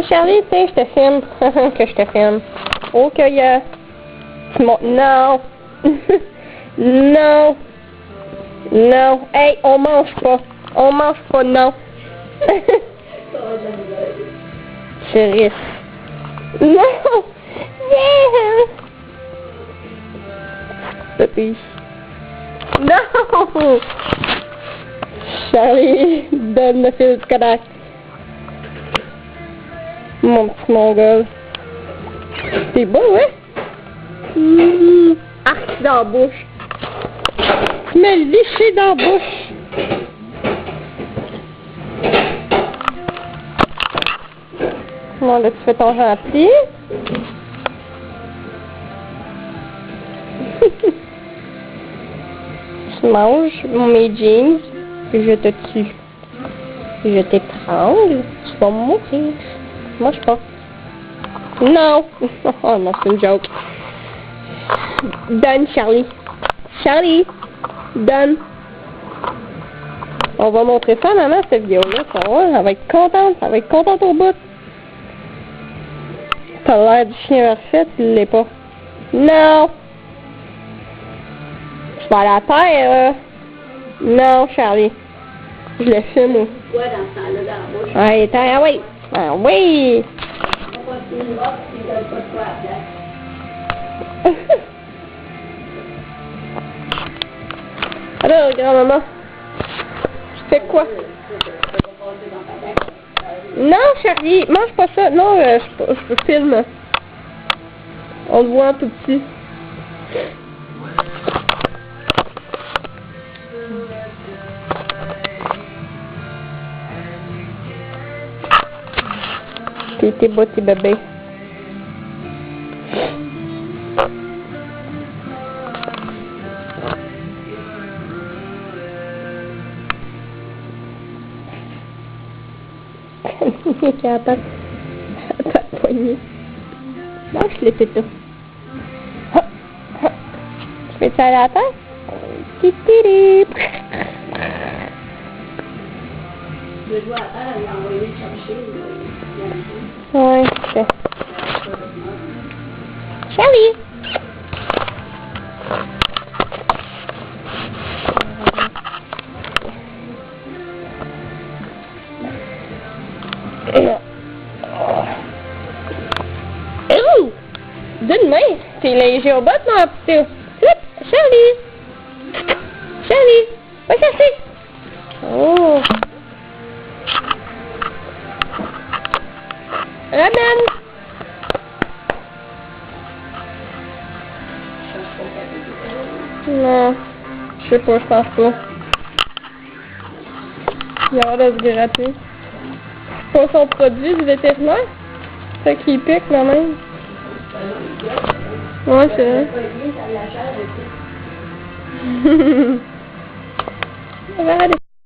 Charlie, tiens, je te filme. Que je te filme. Oh, que y a... Non. Non. Non. Hey, on mange pas. On mange pas, non. Chérie. Non. Yeah. Puppy. Non. Charlie, donne le fil du Kodak. Mon petit mongol. C'est beau, hein? Arc dans la bouche. Tu m'as liché dans la bouche. Bon, là, tu fais ton gentil. Tu manges mes jeans, puis je te tue. Puis je t'étrangle, tu vas mourir. Mange pas. Non! Oh non, c'est une joke. Donne, Charlie. Charlie! Donne. On va montrer ça à maman, cette vidéo-là. Elle va être contente. Elle va être contente au bout. T'as l'air du chien parfait, tu l'es pas. Non! Je vais à la terre, Non, Charlie. Je le filme. Quoi dans ce temps-là, dans la bouche? Allez, ah oui! Ah oui! On va finir là, puis il donne pas de quoi à la place. Alors, grand-maman, tu fais quoi? Non, Charlie, mange pas ça. Non, je filme. On le voit en tout petit. T'es beau, tes bébés. Qui a pas de poignée. Lâche les tétons. Tu fais ça à la tête? Titiri. Je dois aller envoyer chercher. Ouais, c'est Charlie! Ouh! D'une main! T'es léger au bout, mon petit. Charlie! Charlie! Va chercher! Oh! Ramène! Non, je sais pas, je pense pas. Il a l'air de se gratter. C'est pas son produit du vétérinaire? Fait qu'il pique quand même. Ouais, c'est vrai. Regardez.